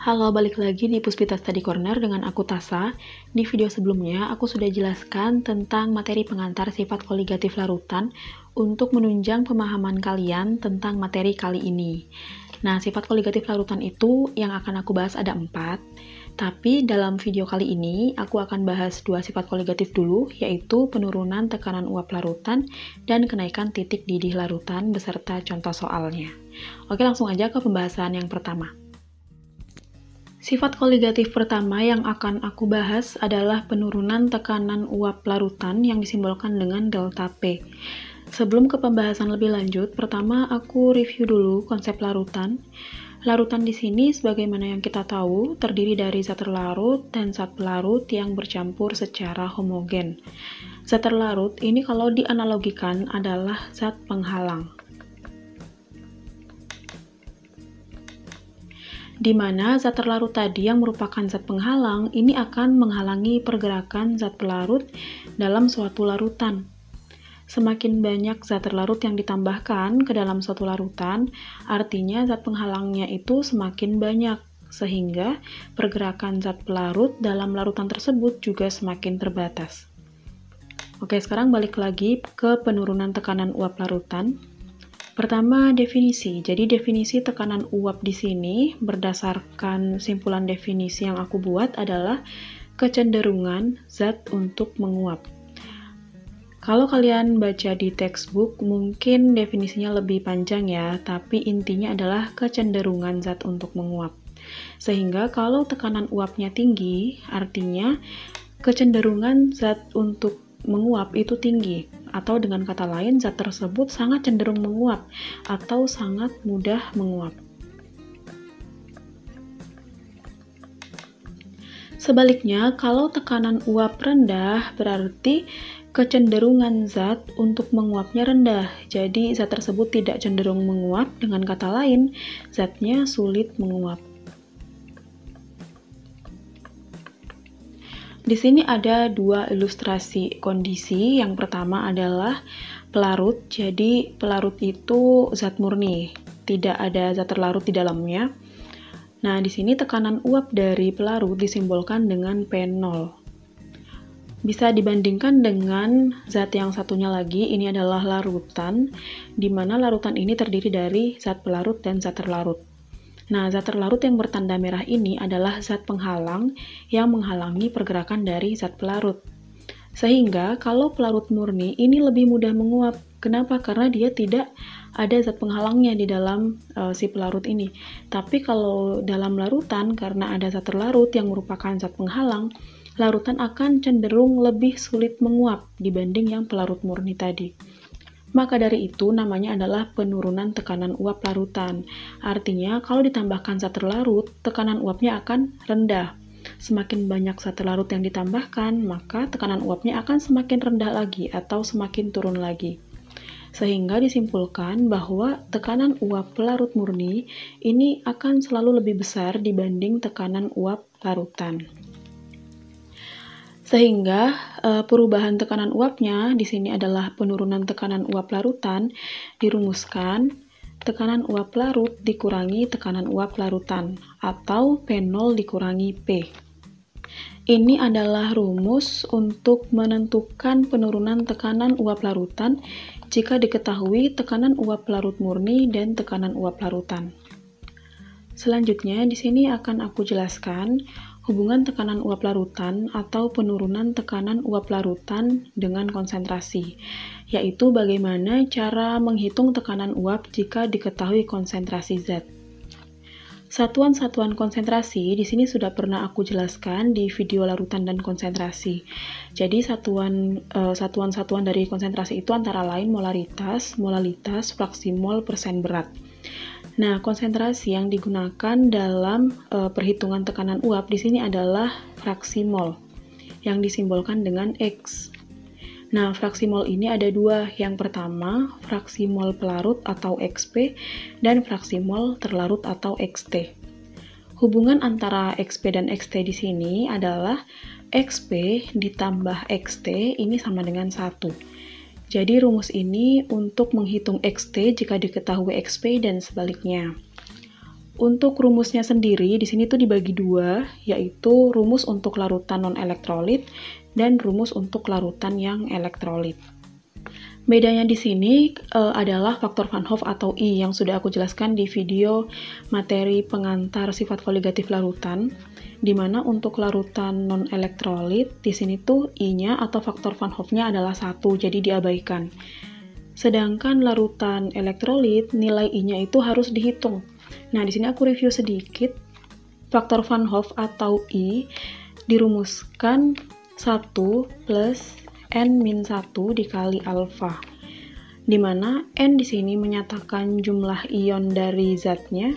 Halo, balik lagi di Puspita Study Corner dengan aku Tasa. Di video sebelumnya, aku sudah jelaskan tentang materi pengantar sifat koligatif larutan untuk menunjang pemahaman kalian tentang materi kali ini. Nah, sifat koligatif larutan itu yang akan aku bahas ada 4, tapi dalam video kali ini, aku akan bahas 2 sifat koligatif dulu, yaitu penurunan tekanan uap larutan dan kenaikan titik didih larutan beserta contoh soalnya. Oke, langsung aja ke pembahasan yang pertama. Sifat koligatif pertama yang akan aku bahas adalah penurunan tekanan uap larutan yang disimbolkan dengan delta P. Sebelum ke pembahasan lebih lanjut, pertama aku review dulu konsep larutan. Larutan di sini, sebagaimana yang kita tahu, terdiri dari zat terlarut dan zat pelarut yang bercampur secara homogen. Zat terlarut ini kalau dianalogikan adalah zat penghalang, di mana zat terlarut tadi yang merupakan zat penghalang ini akan menghalangi pergerakan zat pelarut dalam suatu larutan. Semakin banyak zat terlarut yang ditambahkan ke dalam suatu larutan, artinya zat penghalangnya itu semakin banyak, sehingga pergerakan zat pelarut dalam larutan tersebut juga semakin terbatas. Oke, sekarang balik lagi ke penurunan tekanan uap larutan. Pertama, definisi. Jadi definisi tekanan uap di sini berdasarkan simpulan definisi yang aku buat adalah kecenderungan zat untuk menguap. Kalau kalian baca di textbook, mungkin definisinya lebih panjang ya, tapi intinya adalah kecenderungan zat untuk menguap. Sehingga kalau tekanan uapnya tinggi, artinya kecenderungan zat untuk menguap itu tinggi, atau dengan kata lain zat tersebut sangat cenderung menguap atau sangat mudah menguap. Sebaliknya, kalau tekanan uap rendah berarti kecenderungan zat untuk menguapnya rendah, jadi zat tersebut tidak cenderung menguap, dengan kata lain zatnya sulit menguap. Di sini ada 2 ilustrasi kondisi. Yang pertama adalah pelarut. Jadi pelarut itu zat murni, tidak ada zat terlarut di dalamnya. Nah, di sini tekanan uap dari pelarut disimbolkan dengan P0. Bisa dibandingkan dengan zat yang satunya lagi, ini adalah larutan, di mana larutan ini terdiri dari zat pelarut dan zat terlarut. Nah, zat terlarut yang bertanda merah ini adalah zat penghalang yang menghalangi pergerakan dari zat pelarut. Sehingga kalau pelarut murni ini lebih mudah menguap. Kenapa? Karena dia tidak ada zat penghalangnya di dalam si pelarut ini. Tapi kalau dalam larutan, karena ada zat terlarut yang merupakan zat penghalang, larutan akan cenderung lebih sulit menguap dibanding yang pelarut murni tadi. Maka dari itu namanya adalah penurunan tekanan uap larutan. Artinya kalau ditambahkan zat terlarut, tekanan uapnya akan rendah. Semakin banyak zat terlarut yang ditambahkan, maka tekanan uapnya akan semakin rendah lagi atau semakin turun lagi. Sehingga disimpulkan bahwa tekanan uap pelarut murni ini akan selalu lebih besar dibanding tekanan uap larutan. Sehingga perubahan tekanan uapnya di sini adalah penurunan tekanan uap larutan dirumuskan tekanan uap larut dikurangi tekanan uap larutan atau P0 dikurangi P. Ini adalah rumus untuk menentukan penurunan tekanan uap larutan jika diketahui tekanan uap larut murni dan tekanan uap larutan. Selanjutnya di sini akan aku jelaskan hubungan tekanan uap larutan atau penurunan tekanan uap larutan dengan konsentrasi, yaitu bagaimana cara menghitung tekanan uap jika diketahui konsentrasi zat. Satuan-satuan konsentrasi di sini sudah pernah aku jelaskan di video larutan dan konsentrasi. Jadi satuan-satuan dari konsentrasi itu antara lain molaritas, molalitas, fraksi mol, persen berat. Nah, konsentrasi yang digunakan dalam perhitungan tekanan uap di sini adalah fraksi mol yang disimbolkan dengan X. Nah, fraksi mol ini ada 2. Yang pertama, fraksi mol pelarut atau XP dan fraksi mol terlarut atau XT. Hubungan antara XP dan XT di sini adalah XP ditambah XT ini sama dengan 1. Jadi rumus ini untuk menghitung XT jika diketahui XP dan sebaliknya. Untuk rumusnya sendiri, di sini tuh dibagi dua, yaitu rumus untuk larutan non-elektrolit dan rumus untuk larutan yang elektrolit. Bedanya di sini adalah faktor Van Hoff atau I yang sudah aku jelaskan di video materi pengantar sifat koligatif larutan, di mana untuk larutan non-elektrolit, di sini tuh I-nya atau faktor Van Hoff-nya adalah 1, jadi diabaikan. Sedangkan larutan elektrolit, nilai I-nya itu harus dihitung. Nah, di sini aku review sedikit. Faktor Van Hoff atau I dirumuskan 1 plus N-1 dikali alfa, di mana N di sini menyatakan jumlah ion dari zatnya,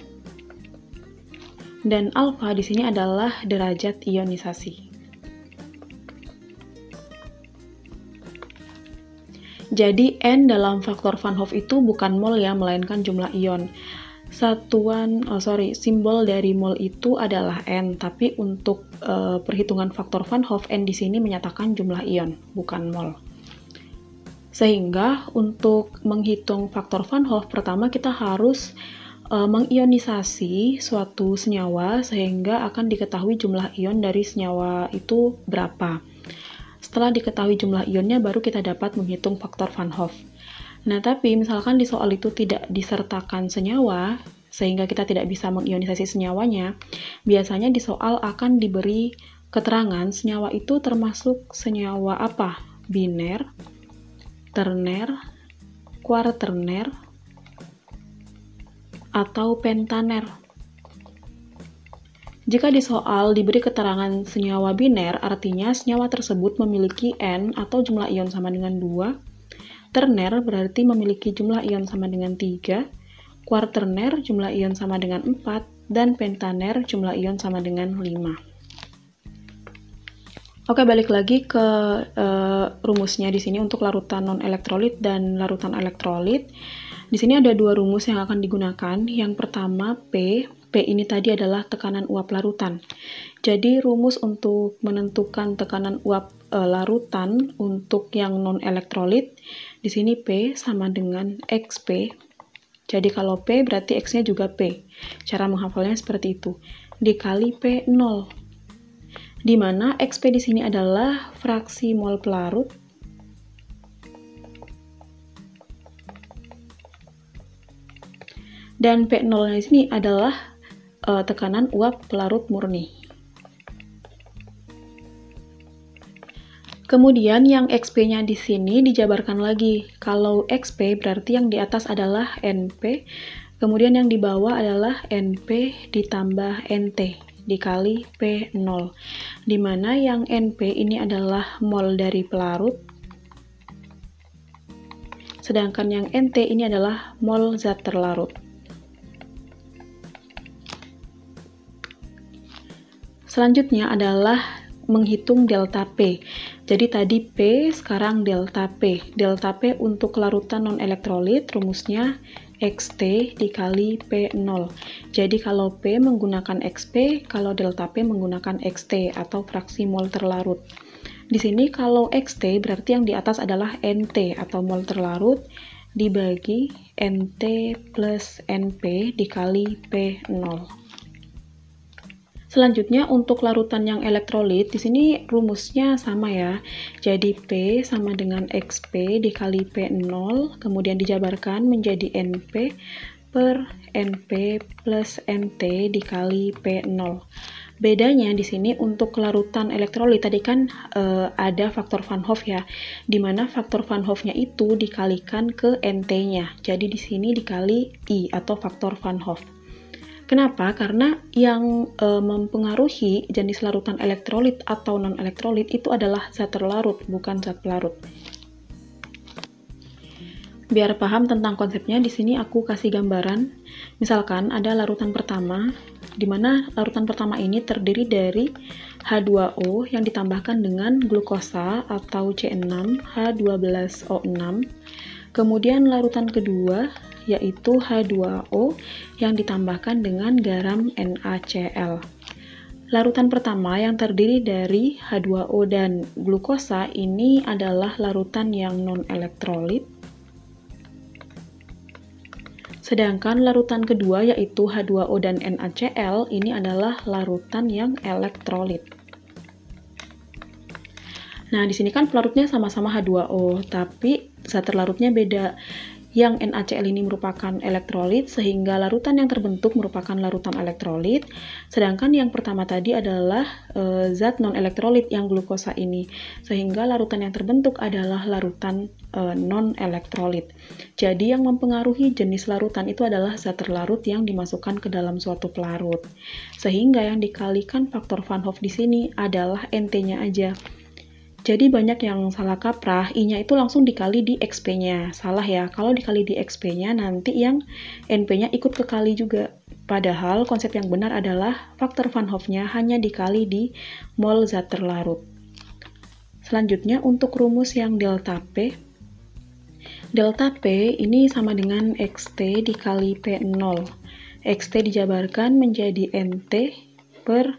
dan alfa di sini adalah derajat ionisasi. Jadi N dalam faktor Van Hoff itu bukan mol ya, melainkan jumlah ion. Simbol dari mol itu adalah N, tapi untuk perhitungan faktor Van Hoff, N di sini menyatakan jumlah ion, bukan mol. Sehingga untuk menghitung faktor Van Hoff, pertama kita harus mengionisasi suatu senyawa sehingga akan diketahui jumlah ion dari senyawa itu berapa. Setelah diketahui jumlah ionnya, baru kita dapat menghitung faktor Van Hoff. Nah, tapi misalkan di soal itu tidak disertakan senyawa, sehingga kita tidak bisa mengionisasi senyawanya, biasanya di soal akan diberi keterangan senyawa itu termasuk senyawa apa? Biner, terner, kuarterner, atau pentaner. Jika di soal diberi keterangan senyawa biner, artinya senyawa tersebut memiliki N atau jumlah ion sama dengan 2, terner berarti memiliki jumlah ion sama dengan 3, kuarterner jumlah ion sama dengan 4, dan pentaner jumlah ion sama dengan 5. Oke, balik lagi ke rumusnya di sini untuk larutan non-elektrolit dan larutan elektrolit. Di sini ada dua rumus yang akan digunakan. Yang pertama P ini tadi adalah tekanan uap larutan. Jadi rumus untuk menentukan tekanan uap larutan untuk yang non-elektrolit, di sini P sama dengan XP. Jadi kalau P berarti X-nya juga P. Cara menghafalnya seperti itu. Dikali P0. Di mana XP di sini adalah fraksi mol pelarut. Dan P0 di sini adalah tekanan uap pelarut murni. Kemudian yang XP-nya di sini dijabarkan lagi. Kalau XP berarti yang di atas adalah NP, kemudian yang di bawah adalah NP ditambah NT dikali P0. Di mana yang NP ini adalah mol dari pelarut, sedangkan yang NT ini adalah mol zat terlarut. Selanjutnya adalah menghitung delta P. Jadi tadi P, sekarang delta P. Delta P untuk larutan non-elektrolit rumusnya XT dikali P0. Jadi kalau P menggunakan XP, kalau delta P menggunakan XT atau fraksi mol terlarut. Di sini kalau XT berarti yang di atas adalah NT atau mol terlarut dibagi NT plus NP dikali P0. Selanjutnya untuk larutan yang elektrolit, di sini rumusnya sama ya. Jadi P sama dengan XP dikali P0, kemudian dijabarkan menjadi NP per NP plus NT dikali P0. Bedanya di sini untuk larutan elektrolit tadi kan ada faktor Van Hoff ya, di mana faktor Van Hoff-nya itu dikalikan ke NT-nya. Jadi di sini dikali I atau faktor Van Hoff. Kenapa? Karena yang mempengaruhi jenis larutan elektrolit atau non-elektrolit itu adalah zat terlarut, bukan zat pelarut. Biar paham tentang konsepnya, di sini aku kasih gambaran. Misalkan ada larutan pertama, di mana larutan pertama ini terdiri dari H2O yang ditambahkan dengan glukosa atau C6H12O6. Kemudian larutan kedua yaitu H2O yang ditambahkan dengan garam NaCl. Larutan pertama yang terdiri dari H2O dan glukosa ini adalah larutan yang non-elektrolit. Sedangkan larutan kedua yaitu H2O dan NaCl ini adalah larutan yang elektrolit. Nah, di sini kan pelarutnya sama-sama H2O, tapi zat terlarutnya beda. Yang NaCl ini merupakan elektrolit, sehingga larutan yang terbentuk merupakan larutan elektrolit. Sedangkan yang pertama tadi adalah zat non-elektrolit yang glukosa ini, sehingga larutan yang terbentuk adalah larutan non-elektrolit. Jadi yang mempengaruhi jenis larutan itu adalah zat terlarut yang dimasukkan ke dalam suatu pelarut. Sehingga yang dikalikan faktor Van Hoff di sini adalah NT-nya aja. Jadi banyak yang salah kaprah, I-nya itu langsung dikali di XP-nya. Salah ya, kalau dikali di XP-nya nanti yang NP-nya ikut kekali juga. Padahal konsep yang benar adalah faktor Van Hoff-nya hanya dikali di mol zat terlarut. Selanjutnya untuk rumus yang delta P. Delta P ini sama dengan XT dikali P0. XT dijabarkan menjadi NT per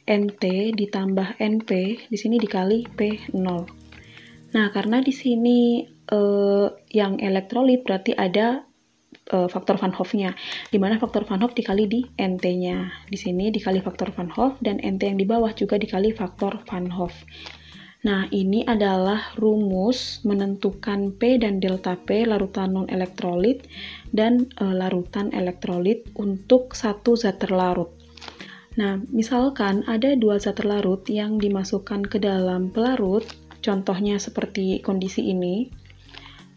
NT ditambah NP, di sini dikali P0. Nah, karena di sini yang elektrolit berarti ada faktor Van Hoff-nya, di mana faktor Van Hoff dikali di NT-nya. Di sini dikali faktor Van Hoff, dan NT yang di bawah juga dikali faktor Van Hoff. Nah, ini adalah rumus menentukan P dan delta P larutan non-elektrolit dan larutan elektrolit untuk satu zat terlarut. Nah, misalkan ada dua zat terlarut yang dimasukkan ke dalam pelarut, contohnya seperti kondisi ini.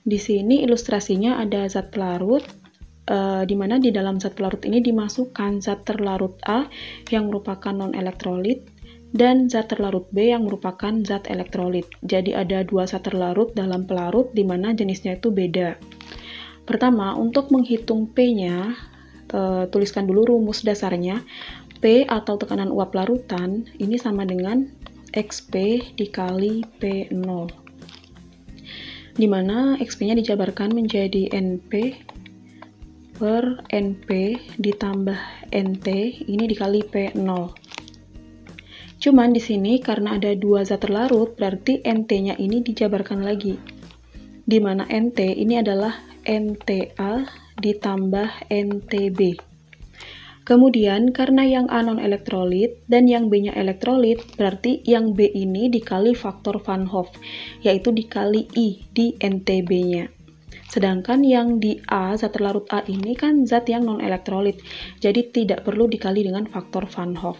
Di sini ilustrasinya ada zat pelarut, di mana di dalam zat pelarut ini dimasukkan zat terlarut A yang merupakan non-elektrolit dan zat terlarut B yang merupakan zat elektrolit. Jadi ada dua zat terlarut dalam pelarut di mana jenisnya itu beda. Pertama, untuk menghitung P-nya, tuliskan dulu rumus dasarnya. P atau tekanan uap larutan ini sama dengan XP dikali P0, di mana XP-nya dijabarkan menjadi NP per NP ditambah NT, ini dikali P0. Cuman di sini karena ada dua zat terlarut, berarti NT-nya ini dijabarkan lagi, di mana NT ini adalah NTA ditambah NTB. Kemudian, karena yang A non-elektrolit dan yang B-nya elektrolit, berarti yang B ini dikali faktor Van Hoff, yaitu dikali I di NTB-nya. Sedangkan yang di A, zat terlarut A ini kan zat yang non-elektrolit, jadi tidak perlu dikali dengan faktor Van Hoff.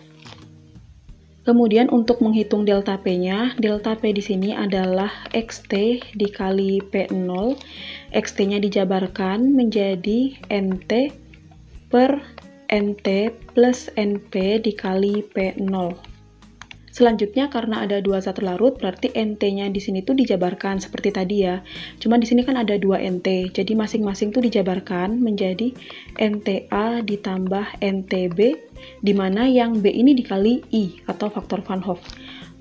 Kemudian untuk menghitung delta P-nya, delta P di sini adalah XT dikali P0, XT-nya dijabarkan menjadi NT per NT plus NP dikali P0. Selanjutnya karena ada dua zat terlarut, berarti NT-nya di sini tuh dijabarkan seperti tadi ya. Cuma di sini kan ada dua NT, jadi masing-masing tuh dijabarkan menjadi NTA ditambah NTB, di mana yang B ini dikali I atau faktor Van Hoff.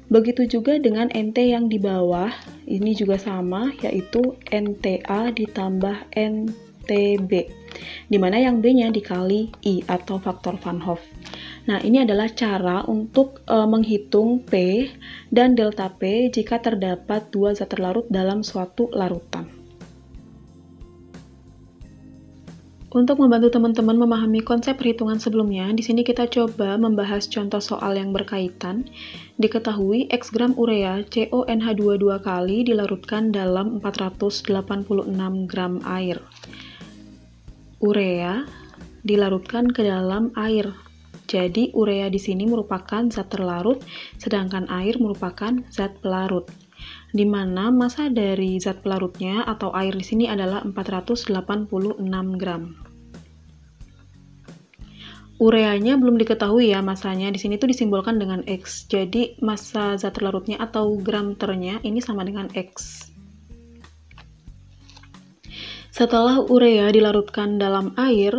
Begitu juga dengan NT yang di bawah, ini juga sama, yaitu NTA ditambah NTB, di mana yang B-nya dikali I atau faktor Van Hoff. Nah, ini adalah cara untuk menghitung P dan delta P jika terdapat dua zat terlarut dalam suatu larutan. Untuk membantu teman-teman memahami konsep perhitungan sebelumnya, di sini kita coba membahas contoh soal yang berkaitan. Diketahui X gram urea CONH2 2 kali dilarutkan dalam 486 gram air. Urea dilarutkan ke dalam air. Jadi urea di sini merupakan zat terlarut, sedangkan air merupakan zat pelarut. Di mana massa dari zat pelarutnya atau air di sini adalah 486 gram. Ureanya belum diketahui ya massanya, di sini tuh disimbolkan dengan X. Jadi massa zat terlarutnya atau gram ternya ini sama dengan X. Setelah urea dilarutkan dalam air,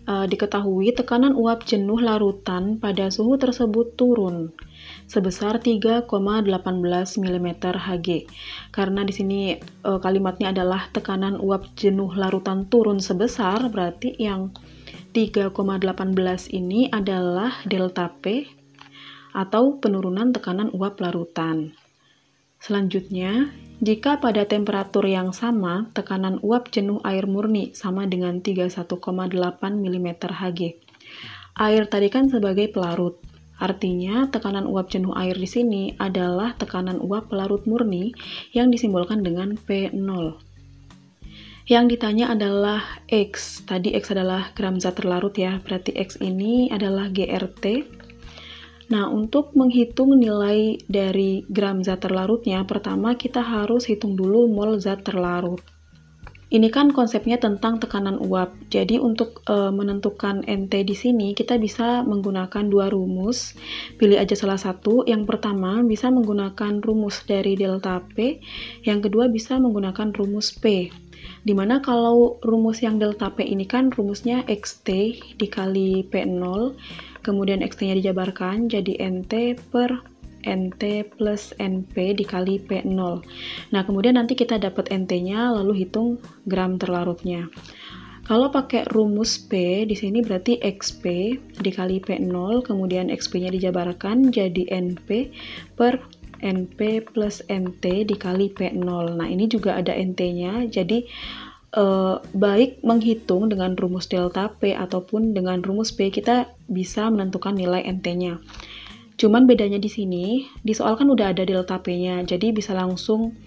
diketahui tekanan uap jenuh larutan pada suhu tersebut turun sebesar 3,18 mm Hg. Karena di sini kalimatnya adalah tekanan uap jenuh larutan turun sebesar, berarti yang 3,18 ini adalah delta P atau penurunan tekanan uap larutan. Selanjutnya, Jika pada temperatur yang sama, tekanan uap jenuh air murni sama dengan 31,8 mm Hg. Air tadi kan sebagai pelarut. Artinya, tekanan uap jenuh air di sini adalah tekanan uap pelarut murni yang disimbolkan dengan P0. Yang ditanya adalah X. Tadi X adalah gram zat terlarut ya, berarti X ini adalah GRT. Nah, untuk menghitung nilai dari gram zat terlarutnya, pertama kita harus hitung dulu mol zat terlarut. Ini kan konsepnya tentang tekanan uap. Jadi untuk menentukan NT di sini kita bisa menggunakan dua rumus. Pilih aja salah satu. Yang pertama bisa menggunakan rumus dari delta P, yang kedua bisa menggunakan rumus P. Dimana kalau rumus yang delta P ini kan rumusnya XT dikali P0, kemudian XT-nya dijabarkan jadi NT per NT plus NP dikali P0. Nah, kemudian nanti kita dapat NT-nya, lalu hitung gram terlarutnya. Kalau pakai rumus P, di sini berarti XP dikali P0, kemudian XP-nya dijabarkan jadi NP per NP plus NT dikali P0. Nah, ini juga ada NT-nya, jadi baik menghitung dengan rumus delta P ataupun dengan rumus P, kita bisa menentukan nilai NT-nya. Cuman bedanya di sini, di soal kan udah ada delta P-nya, jadi bisa langsung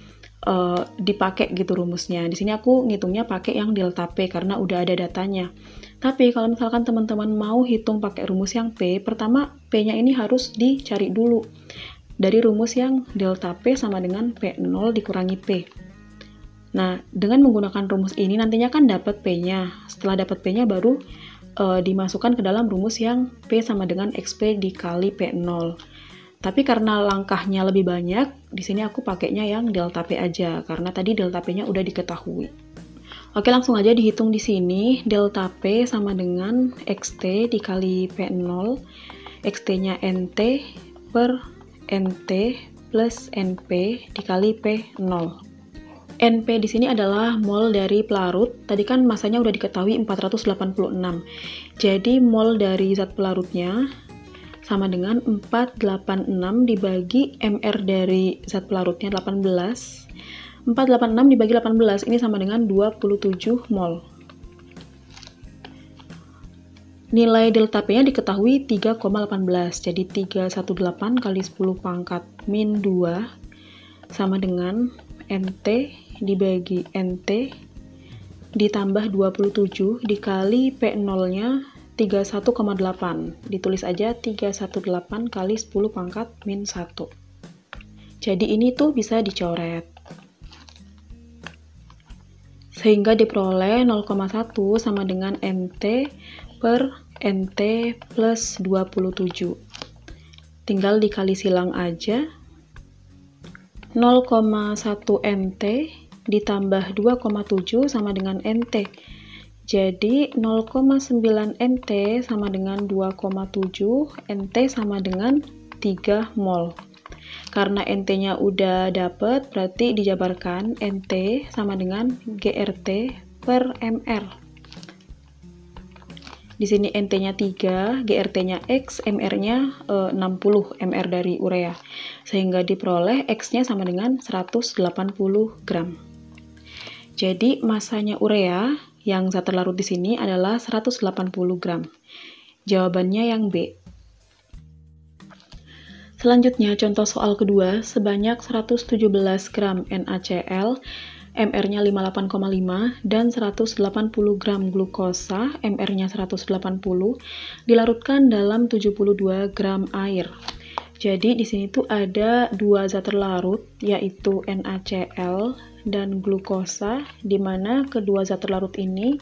dipakai gitu rumusnya. Di sini aku ngitungnya pakai yang delta P karena udah ada datanya. Tapi kalau misalkan teman-teman mau hitung pakai rumus yang P, pertama P-nya ini harus dicari dulu. Dari rumus yang delta P sama dengan P0 dikurangi P. Nah, dengan menggunakan rumus ini nantinya kan dapat P-nya. Setelah dapat P-nya baru dimasukkan ke dalam rumus yang P sama dengan XP dikali P0. Tapi karena langkahnya lebih banyak, di sini aku pakainya yang delta P aja, karena tadi delta P-nya udah diketahui. Oke, langsung aja dihitung di sini. Delta P sama dengan XT dikali P0, XT-nya NT per NT plus NP dikali P0. NP di sini adalah mol dari pelarut. Tadi kan masanya udah diketahui 486. Jadi mol dari zat pelarutnya sama dengan 486 dibagi mR dari zat pelarutnya 18. 486 dibagi 18 ini sama dengan 27 mol. Nilai delta P-nya diketahui 3,18. Jadi 318 kali 10 pangkat min 2 sama dengan NT dibagi NT ditambah 27 dikali P0-nya 31,8. Ditulis aja 318 kali 10 pangkat min 1. Jadi ini tuh bisa dicoret. Sehingga diperoleh 0,1 sama dengan NT per NT plus 27. Tinggal dikali silang aja. 0,1 NT ditambah 2,7 sama dengan NT. Jadi 0,9 NT sama dengan 2,7, NT sama dengan 3 mol. Karena NT-nya udah dapet, berarti dijabarkan NT sama dengan GRT per MR. Di sini NT-nya 3, GRT-nya X, MR-nya 60 mR dari urea. Sehingga diperoleh X-nya sama dengan 180 gram. Jadi masanya urea yang zat terlarut di sini adalah 180 gram. Jawabannya yang B. Selanjutnya contoh soal kedua, sebanyak 117 gram NaCl, MR-nya 58,5 dan 180 gram glukosa, MR-nya 180, dilarutkan dalam 72 gram air. Jadi di sini tuh ada dua zat terlarut, yaitu NaCl dan glukosa, di mana kedua zat terlarut ini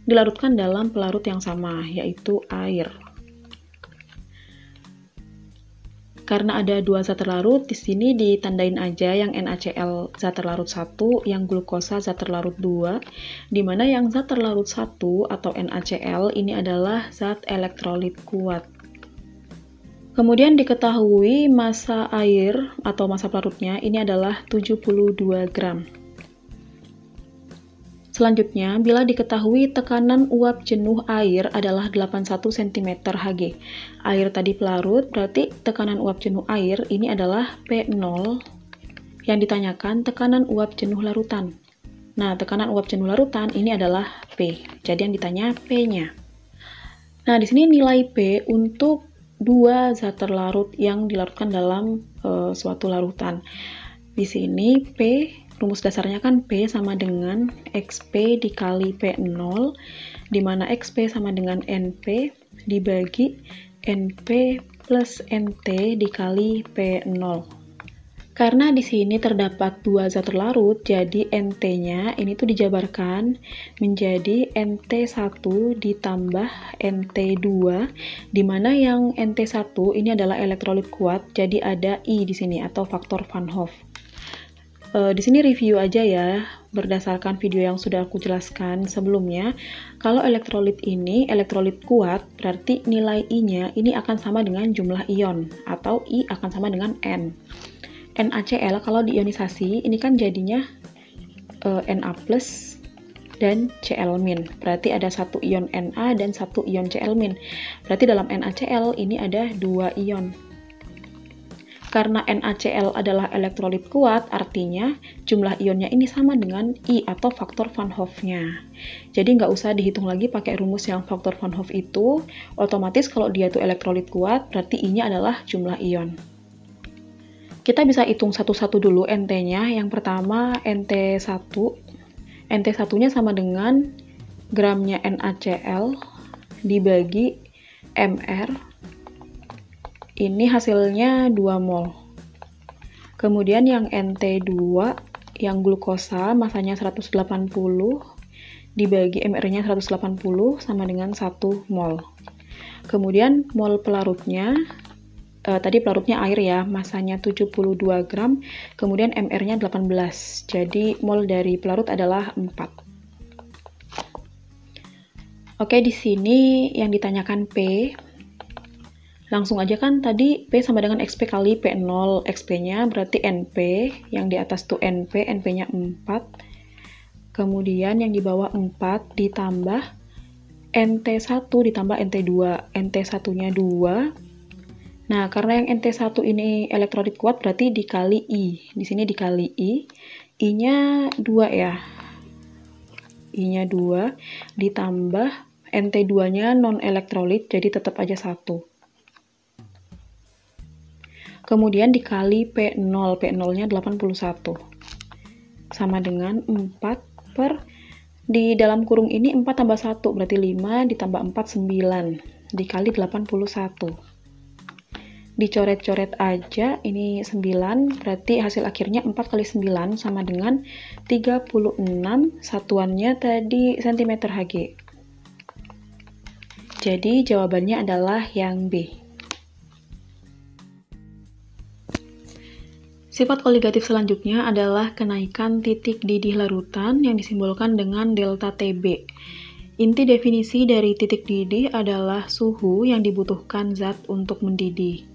dilarutkan dalam pelarut yang sama, yaitu air. Karena ada dua zat terlarut, di sini ditandain aja yang NaCl zat terlarut 1, yang glukosa zat terlarut 2, di mana yang zat terlarut 1 atau NaCl ini adalah zat elektrolit kuat. Kemudian diketahui massa air atau massa pelarutnya ini adalah 72 gram. Selanjutnya, bila diketahui tekanan uap jenuh air adalah 81 cm Hg. Air tadi pelarut, berarti tekanan uap jenuh air ini adalah P0 Yang ditanyakan tekanan uap jenuh larutan. Nah, tekanan uap jenuh larutan ini adalah P. Jadi yang ditanya P-nya. Nah, di sini nilai P untuk dua zat terlarut yang dilarutkan dalam suatu larutan. Di sini P, rumus dasarnya kan P sama dengan XP dikali P0, di mana XP sama dengan NP dibagi NP plus NT dikali P0. Karena di sini terdapat dua zat terlarut, jadi NT-nya ini tuh dijabarkan menjadi NT1 ditambah NT2, di mana yang NT1 ini adalah elektrolit kuat, jadi ada I di sini atau faktor Van Hoff. Di sini review aja ya, berdasarkan video yang sudah aku jelaskan sebelumnya. Kalau elektrolit ini elektrolit kuat, berarti nilai I-nya ini akan sama dengan jumlah ion, atau I akan sama dengan N. NaCl kalau diionisasi ini kan jadinya Na plus dan Cl min. Berarti ada satu ion Na dan satu ion Cl min. Berarti dalam NaCl ini ada dua ion. Karena NaCl adalah elektrolit kuat, artinya jumlah ionnya ini sama dengan I atau faktor Van Hoff-nya. Jadi nggak usah dihitung lagi pakai rumus yang faktor Van Hoff itu. Otomatis kalau dia itu elektrolit kuat, berarti I-nya adalah jumlah ion. Kita bisa hitung satu-satu dulu NT-nya. Yang pertama NT1. NT1-nya sama dengan gramnya NaCl dibagi mR. Ini hasilnya 2 mol. Kemudian yang NT2 yang glukosa masanya 180 dibagi mR-nya 180 sama dengan 1 mol. Kemudian mol pelarutnya tadi pelarutnya air ya, masanya 72 gram, kemudian mR-nya 18. Jadi mol dari pelarut adalah 4. Oke, di sini yang ditanyakan P. Langsung aja kan tadi P sama dengan XP kali P0. XP-nya berarti NP, yang di atas tuh NP, NP-nya 4. Kemudian yang di bawah 4 ditambah NT1 ditambah NT2. NT1-nya 2. Nah, karena yang NT1 ini elektrolit kuat berarti dikali I. Di sini dikali I. I-nya 2 ya. I-nya 2 ditambah NT2-nya non elektrolit jadi tetap aja 1. Kemudian dikali P0. P0-nya 81. Sama dengan 4 per di dalam kurung ini 4 tambah 1 berarti 5 ditambah 4 9 dikali 81. Dicoret-coret aja, ini 9, berarti hasil akhirnya 4 kali 9 sama dengan 36, satuannya tadi cm Hg. Jadi jawabannya adalah yang B. Sifat koligatif selanjutnya adalah kenaikan titik didih larutan yang disimbolkan dengan delta Tb. Inti definisi dari titik didih adalah suhu yang dibutuhkan zat untuk mendidih.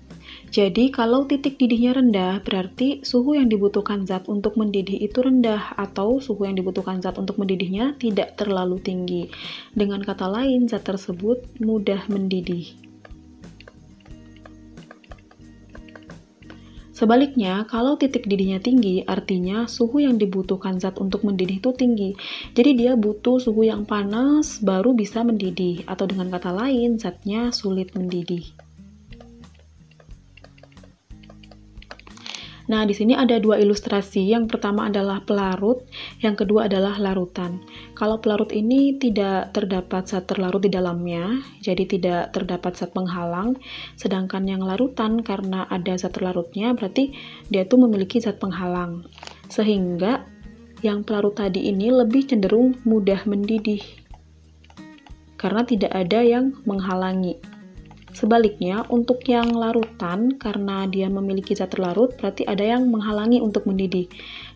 Jadi, kalau titik didihnya rendah, berarti suhu yang dibutuhkan zat untuk mendidih itu rendah, atau suhu yang dibutuhkan zat untuk mendidihnya tidak terlalu tinggi. Dengan kata lain, zat tersebut mudah mendidih. Sebaliknya, kalau titik didihnya tinggi, artinya suhu yang dibutuhkan zat untuk mendidih itu tinggi. Jadi dia butuh suhu yang panas baru bisa mendidih, atau dengan kata lain, zatnya sulit mendidih. Nah, di sini ada dua ilustrasi. Yang pertama adalah pelarut, yang kedua adalah larutan. Kalau pelarut ini tidak terdapat zat terlarut di dalamnya, jadi tidak terdapat zat penghalang. Sedangkan yang larutan karena ada zat terlarutnya, berarti dia tuh memiliki zat penghalang. Sehingga yang pelarut tadi ini lebih cenderung mudah mendidih. Karena tidak ada yang menghalangi. Sebaliknya, untuk yang larutan, karena dia memiliki zat terlarut, berarti ada yang menghalangi untuk mendidih.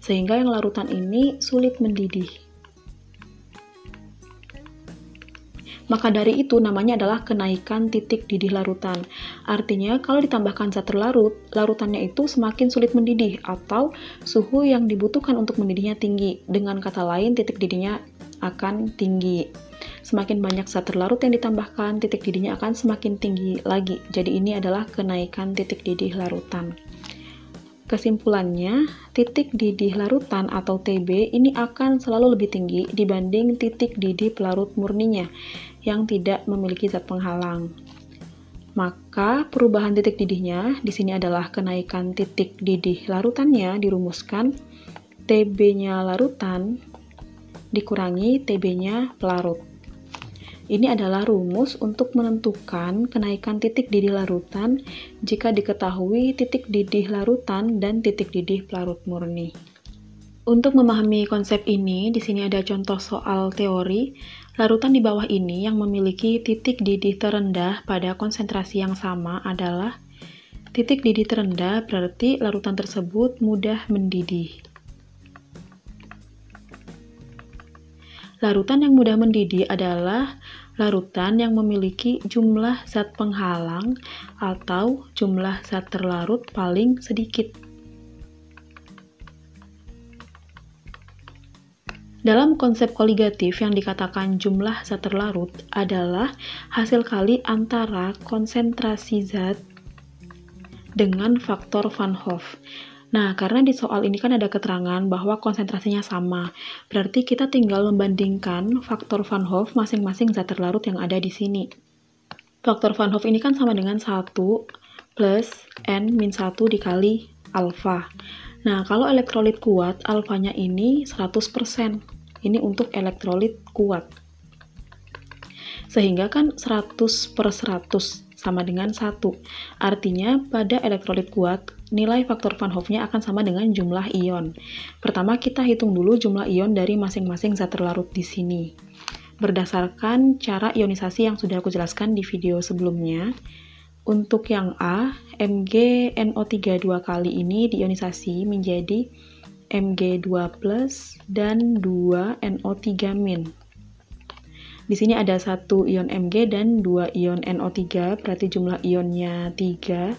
Sehingga yang larutan ini sulit mendidih. Maka dari itu namanya adalah kenaikan titik didih larutan. Artinya, kalau ditambahkan zat terlarut, larutannya itu semakin sulit mendidih, atau suhu yang dibutuhkan untuk mendidihnya tinggi. Dengan kata lain, titik didihnya akan tinggi. Semakin banyak zat terlarut yang ditambahkan, titik didihnya akan semakin tinggi lagi. Jadi ini adalah kenaikan titik didih larutan. Kesimpulannya, titik didih larutan atau TB ini akan selalu lebih tinggi dibanding titik didih pelarut murninya yang tidak memiliki zat penghalang. Maka perubahan titik didihnya di sini adalah kenaikan titik didih larutannya dirumuskan TB-nya larutan dikurangi TB-nya pelarut. Ini adalah rumus untuk menentukan kenaikan titik didih larutan jika diketahui titik didih larutan dan titik didih pelarut murni. Untuk memahami konsep ini, di sini ada contoh soal teori. Larutan di bawah ini yang memiliki titik didih terendah pada konsentrasi yang sama adalah titik didih terendah, berarti larutan tersebut mudah mendidih. Larutan yang mudah mendidih adalah larutan yang memiliki jumlah zat penghalang atau jumlah zat terlarut paling sedikit. Dalam konsep koligatif yang dikatakan jumlah zat terlarut adalah hasil kali antara konsentrasi zat dengan faktor Van Hoff. Nah, karena di soal ini kan ada keterangan bahwa konsentrasinya sama, berarti kita tinggal membandingkan faktor Van Hoff masing-masing zat terlarut yang ada di sini. Faktor Van Hoff ini kan sama dengan 1 plus N-1 dikali alfa. Nah, kalau elektrolit kuat, alfanya ini 100%. Ini untuk elektrolit kuat. Sehingga kan 100 per 100 sama dengan 1. Artinya, pada elektrolit kuat, nilai faktor Van Hoff-nya akan sama dengan jumlah ion. Pertama, kita hitung dulu jumlah ion dari masing-masing zat terlarut di sini. Berdasarkan cara ionisasi yang sudah aku jelaskan di video sebelumnya, untuk yang A, MgNO3 2 kali ini diionisasi menjadi Mg2+ dan 2 NO3-. Di sini ada 1 ion Mg dan 2 ion NO3, berarti jumlah ionnya 3.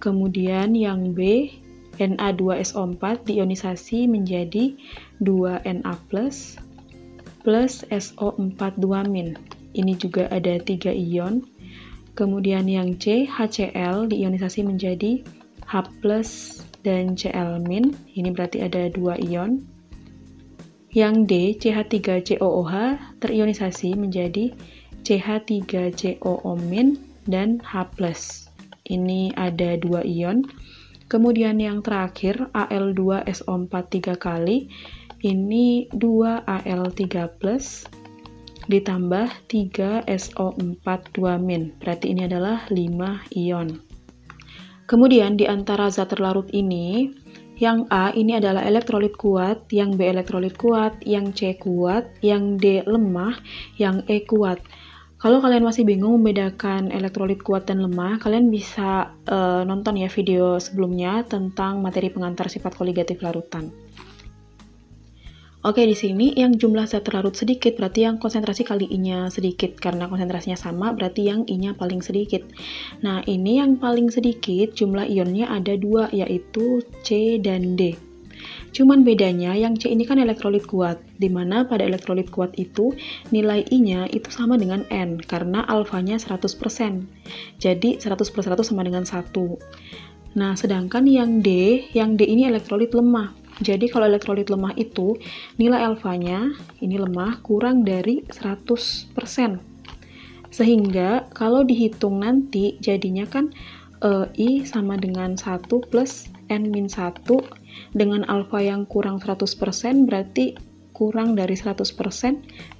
Kemudian yang B, Na2SO4 diionisasi menjadi 2Na+ plus SO4 2-. Ini juga ada 3 ion. Kemudian yang C, HCl diionisasi menjadi H+ dan Cl-. Ini berarti ada 2 ion. Yang D, CH3COOH terionisasi menjadi CH3COO- dan H+. Ini ada 2 ion. Kemudian yang terakhir, Al2SO4 3 kali. Ini 2Al3+ ditambah 3SO4 2-. Berarti ini adalah 5 ion. Kemudian di antara zat terlarut ini, yang A ini adalah elektrolit kuat, yang B elektrolit kuat, yang C kuat, yang D lemah, yang E kuat. Kalau kalian masih bingung membedakan elektrolit kuat dan lemah, kalian bisa nonton ya video sebelumnya tentang materi pengantar sifat koligatif larutan. Oke, di sini yang jumlah zat terlarut sedikit berarti yang konsentrasi kali I-nya sedikit. Karena konsentrasinya sama berarti yang I-nya paling sedikit. Nah, ini yang paling sedikit jumlah ionnya ada 2, yaitu C dan D. Cuman bedanya yang C ini kan elektrolit kuat, dimana pada elektrolit kuat itu nilai I-nya itu sama dengan N, karena alfanya 100%. Jadi 100 per 100 sama dengan 1. Nah, sedangkan yang D ini elektrolit lemah. Jadi kalau elektrolit lemah itu nilai alfanya, ini lemah, kurang dari 100%. Sehingga kalau dihitung nanti jadinya kan I sama dengan 1 plus N-1 dengan alfa yang kurang 100% berarti kurang dari 100%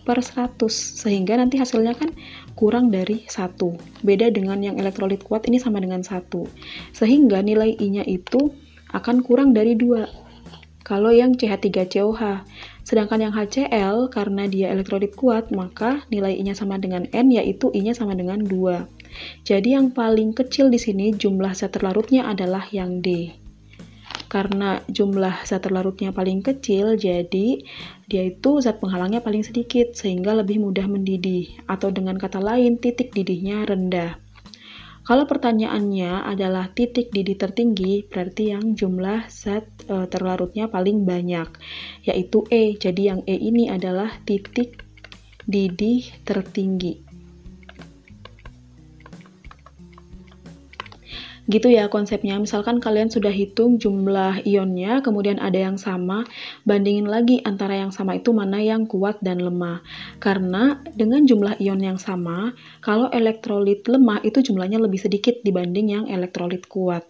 per 100. Sehingga nanti hasilnya kan kurang dari 1. Beda dengan yang elektrolit kuat ini sama dengan 1. Sehingga nilai I-nya itu akan kurang dari 2. Kalau yang CH3COH, sedangkan yang HCl karena dia elektrolit kuat, maka nilai I-nya sama dengan N, yaitu I-nya sama dengan 2. Jadi yang paling kecil di sini jumlah zat terlarutnya adalah yang D. Karena jumlah zat terlarutnya paling kecil, jadi dia itu zat penghalangnya paling sedikit, sehingga lebih mudah mendidih, atau dengan kata lain titik didihnya rendah. Kalau pertanyaannya adalah titik didih tertinggi, berarti yang jumlah zat terlarutnya paling banyak, yaitu E. Jadi yang E ini adalah titik didih tertinggi. Gitu ya konsepnya, misalkan kalian sudah hitung jumlah ionnya, kemudian ada yang sama, bandingin lagi antara yang sama itu mana yang kuat dan lemah. Karena dengan jumlah ion yang sama, kalau elektrolit lemah itu jumlahnya lebih sedikit dibanding yang elektrolit kuat.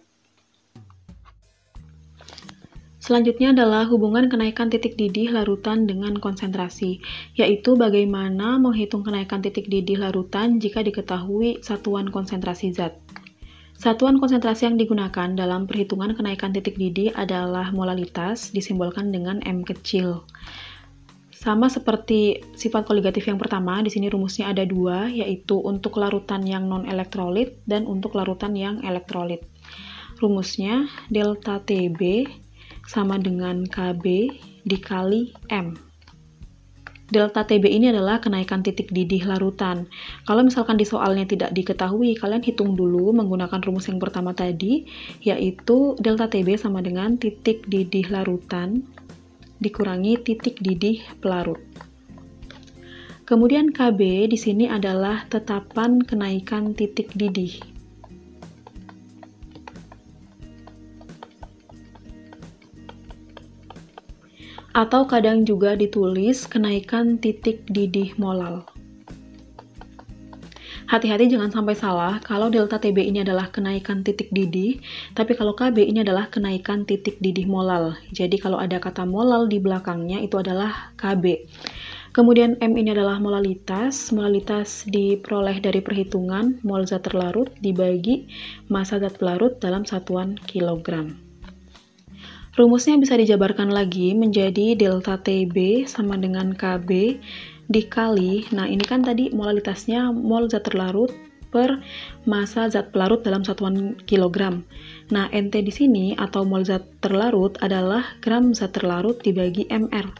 Selanjutnya adalah hubungan kenaikan titik didih larutan dengan konsentrasi, yaitu bagaimana menghitung kenaikan titik didih larutan jika diketahui satuan konsentrasi zat. Satuan konsentrasi yang digunakan dalam perhitungan kenaikan titik didih adalah molalitas, disimbolkan dengan M kecil. Sama seperti sifat koligatif yang pertama, di sini rumusnya ada dua, yaitu untuk larutan yang non-elektrolit dan untuk larutan yang elektrolit. Rumusnya delta TB sama dengan KB dikali M. Delta TB ini adalah kenaikan titik didih larutan. Kalau misalkan di soalnya tidak diketahui, kalian hitung dulu menggunakan rumus yang pertama tadi, yaitu delta TB sama dengan titik didih larutan dikurangi titik didih pelarut. Kemudian KB di sini adalah tetapan kenaikan titik didih. Atau kadang juga ditulis kenaikan titik didih molal. Hati-hati jangan sampai salah, kalau delta TB ini adalah kenaikan titik didih, tapi kalau KB ini adalah kenaikan titik didih molal. Jadi kalau ada kata molal di belakangnya itu adalah KB. Kemudian M ini adalah molalitas. Molalitas diperoleh dari perhitungan mol zat terlarut dibagi massa zat pelarut dalam satuan kilogram. Rumusnya bisa dijabarkan lagi menjadi delta TB sama dengan KB dikali, nah ini kan tadi molalitasnya mol zat terlarut per massa zat pelarut dalam satuan kilogram. Nah, NT di sini atau mol zat terlarut adalah gram zat terlarut dibagi mR.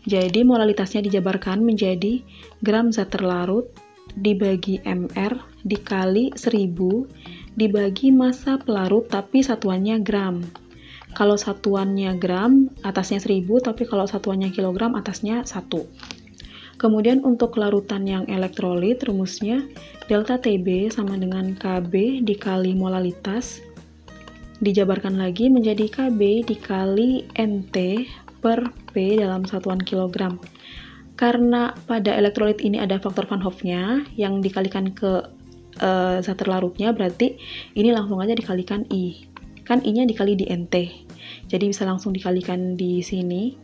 Jadi molalitasnya dijabarkan menjadi gram zat terlarut dibagi mR dikali 1000 dibagi massa pelarut tapi satuannya gram. Kalau satuannya gram, atasnya 1000, tapi kalau satuannya kilogram, atasnya 1. Kemudian untuk larutan yang elektrolit, rumusnya delta TB sama dengan KB dikali molalitas, dijabarkan lagi menjadi KB dikali NT per P dalam satuan kilogram. Karena pada elektrolit ini ada faktor Van Hoff-nya, yang dikalikan ke zat terlarutnya, berarti ini langsung aja dikalikan I. Kan I-nya dikali di NT, jadi bisa langsung dikalikan di sini.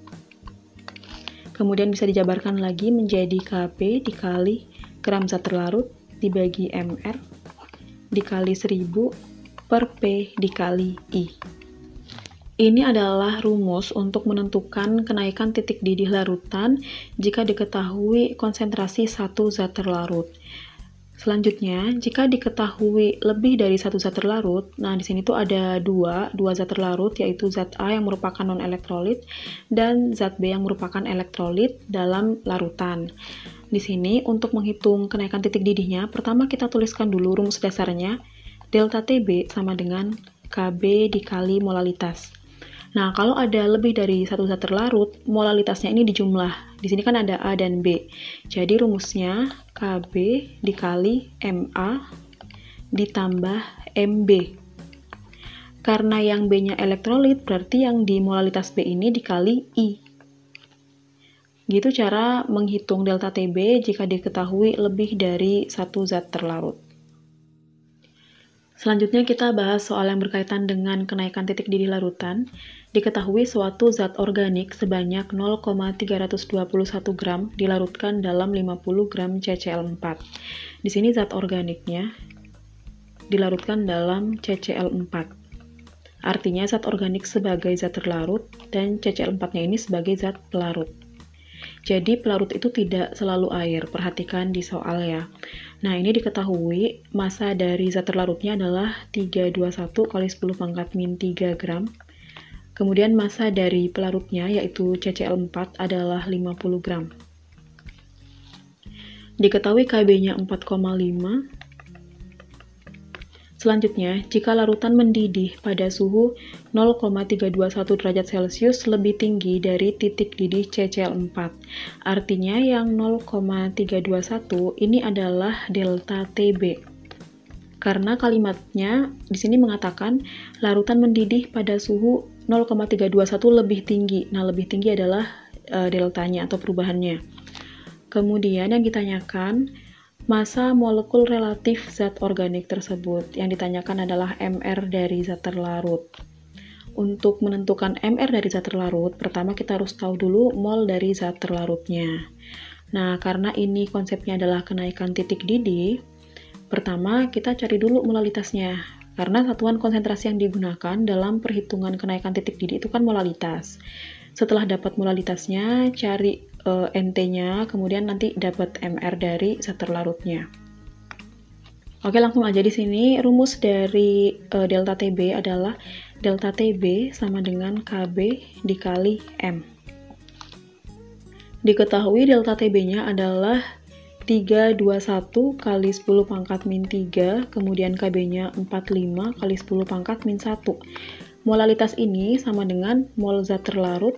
Kemudian bisa dijabarkan lagi menjadi Kp dikali gram zat terlarut dibagi mR dikali 1000 per P dikali I. Ini adalah rumus untuk menentukan kenaikan titik didih larutan jika diketahui konsentrasi satu zat terlarut. Selanjutnya, jika diketahui lebih dari satu zat terlarut, nah di sini tuh ada dua zat terlarut, yaitu zat A yang merupakan non-elektrolit dan zat B yang merupakan elektrolit dalam larutan. Di sini untuk menghitung kenaikan titik didihnya, pertama kita tuliskan dulu rumus dasarnya, delta TB sama dengan KB dikali molalitas. Nah, kalau ada lebih dari satu zat terlarut, molalitasnya ini dijumlah. Di sini kan ada A dan B. Jadi rumusnya KB dikali MA ditambah MB. Karena yang B-nya elektrolit, berarti yang di molalitas B ini dikali I. Gitu cara menghitung delta TB jika diketahui lebih dari satu zat terlarut. Selanjutnya kita bahas soal yang berkaitan dengan kenaikan titik didih larutan. Diketahui suatu zat organik sebanyak 0,321 gram dilarutkan dalam 50 gram CCl4. Di sini zat organiknya dilarutkan dalam CCl4. Artinya zat organik sebagai zat terlarut dan CCl4-nya ini sebagai zat pelarut. Jadi pelarut itu tidak selalu air, perhatikan di soal ya. Nah, ini diketahui massa dari zat terlarutnya adalah 321 kali 10 pangkat min 3 gram. Kemudian massa dari pelarutnya yaitu CCl4 adalah 50 gram. Diketahui Kb-nya 4,5. Selanjutnya, jika larutan mendidih pada suhu 0,321 derajat Celcius lebih tinggi dari titik didih CCl4. Artinya yang 0,321 ini adalah delta TB. Karena kalimatnya di sini mengatakan larutan mendidih pada suhu 0,321 lebih tinggi. Nah, lebih tinggi adalah deltanya atau perubahannya. Kemudian yang ditanyakan massa molekul relatif zat organik tersebut. Yang ditanyakan adalah MR dari zat terlarut. Untuk menentukan MR dari zat terlarut, pertama kita harus tahu dulu mol dari zat terlarutnya. Nah, karena ini konsepnya adalah kenaikan titik didih, pertama kita cari dulu molalitasnya. Karena satuan konsentrasi yang digunakan dalam perhitungan kenaikan titik didih itu kan molalitas. Setelah dapat molalitasnya, cari NT-nya, kemudian nanti dapat MR dari zat terlarutnya. Oke, langsung aja di sini rumus dari delta TB adalah delta TB sama dengan KB dikali M. Diketahui delta TB-nya adalah 321 kali 10 pangkat min 3, kemudian KB-nya 45 kali 10 pangkat min 1. Molalitas ini sama dengan mol zat terlarut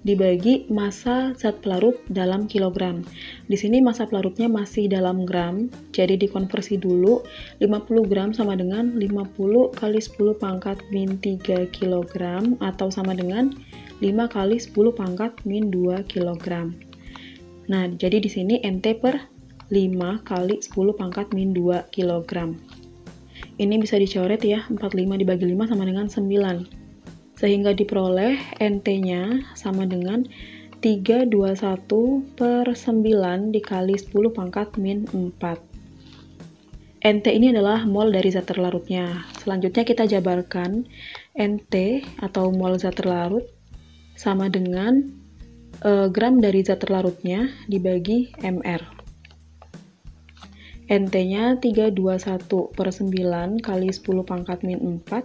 dibagi massa zat pelarut dalam kilogram. Di sini massa pelarutnya masih dalam gram, jadi dikonversi dulu. 50 gram sama dengan 50 kali 10 pangkat min 3 kg atau sama dengan 5 kali 10 pangkat min 2 kg. Nah, jadi di sini NT per 5 kali 10 pangkat min 2 kg. Ini bisa dicoret ya, 45 dibagi 5 sama dengan 9. Sehingga diperoleh NT-nya sama dengan 321 per 9 dikali 10 pangkat min 4. NT ini adalah mol dari zat terlarutnya. Selanjutnya kita jabarkan NT atau mol zat terlarut sama dengan gram dari zat terlarutnya dibagi MR. NT-nya 321 per 9 kali 10 pangkat min 4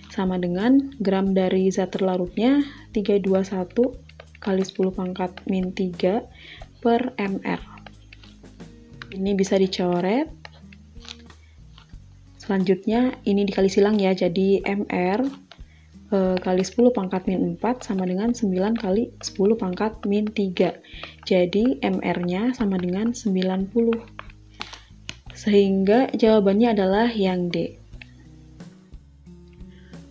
sama dengan gram dari zat terlarutnya 321 kali 10 pangkat min 3 per MR. Ini bisa dicoret. Selanjutnya ini dikali silang ya, jadi MR kali 10 pangkat min 4 sama dengan 9 kali 10 pangkat min 3. Jadi MR-nya sama dengan 90. Sehingga jawabannya adalah yang D.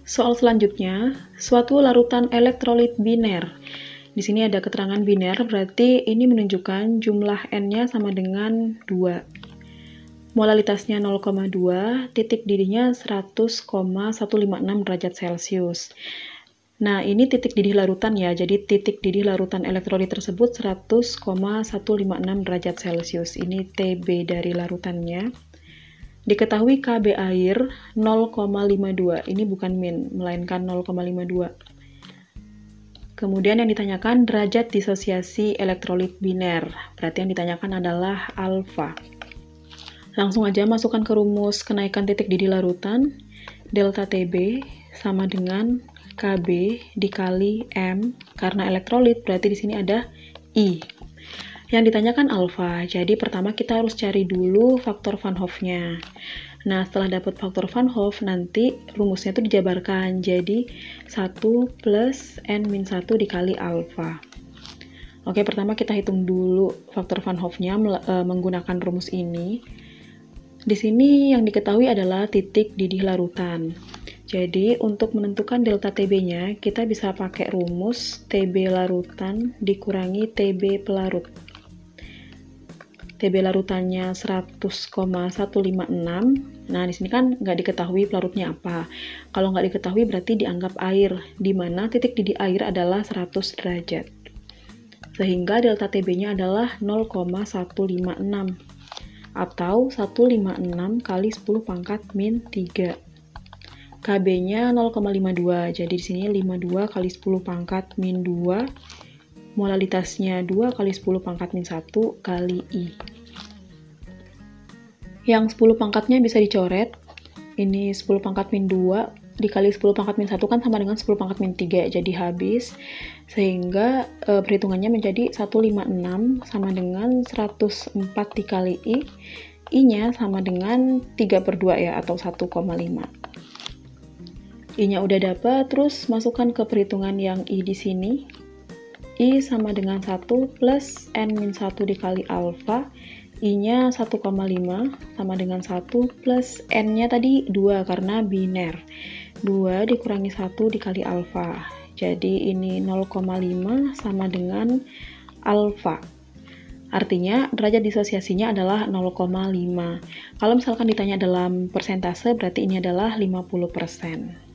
Soal selanjutnya, suatu larutan elektrolit biner. Di sini ada keterangan biner, berarti ini menunjukkan jumlah N-nya sama dengan 2. Molalitasnya 0,2, titik didihnya 100,156 derajat Celcius. Nah, ini titik didih larutan ya, jadi titik didih larutan elektrolit tersebut 100,156 derajat Celcius. Ini TB dari larutannya. Diketahui KB air 0,52, ini bukan min, melainkan 0,52. Kemudian yang ditanyakan derajat disosiasi elektrolit biner, berarti yang ditanyakan adalah alfa. Langsung aja masukkan ke rumus kenaikan titik didih larutan, delta TB sama dengan KB dikali M, karena elektrolit berarti di sini ada I. Yang ditanyakan alfa, jadi pertama kita harus cari dulu faktor Van Hoff-nya. Nah, setelah dapat faktor Van Hoff, nanti rumusnya itu dijabarkan. Jadi, 1 plus N-1 dikali alfa. Oke, pertama kita hitung dulu faktor Van Hoff-nya menggunakan rumus ini. Di sini yang diketahui adalah titik didih larutan. Jadi, untuk menentukan delta TB-nya, kita bisa pakai rumus TB larutan dikurangi TB pelarut. TB larutannya 100,156. Nah, di sini kan nggak diketahui pelarutnya apa. Kalau nggak diketahui berarti dianggap air, di mana titik didih air adalah 100 derajat. Sehingga delta TB-nya adalah 0,156 atau 156 kali 10 pangkat min 3. KB-nya 0,52, jadi di sini 52 kali 10 pangkat min 2. Molalitasnya 2 kali 10 pangkat min 1 kali I. Yang 10 pangkatnya bisa dicoret. Ini 10 pangkat min 2 dikali 10 pangkat min 1 kan sama dengan 10 pangkat min 3, jadi habis. Sehingga perhitungannya menjadi 156 sama dengan 104 dikali I. I-nya sama dengan 3/2 ya, atau 1,5. I-nya udah dapat, terus masukkan ke perhitungan yang I di sini. I sama dengan 1 plus N-1 dikali alfa. I-nya 1,5 sama dengan 1 plus N-nya tadi 2 karena biner. 2 dikurangi 1 dikali alfa. Jadi ini 0,5 sama dengan alfa. Artinya derajat disosiasinya adalah 0,5. Kalau misalkan ditanya dalam persentase berarti ini adalah 50%.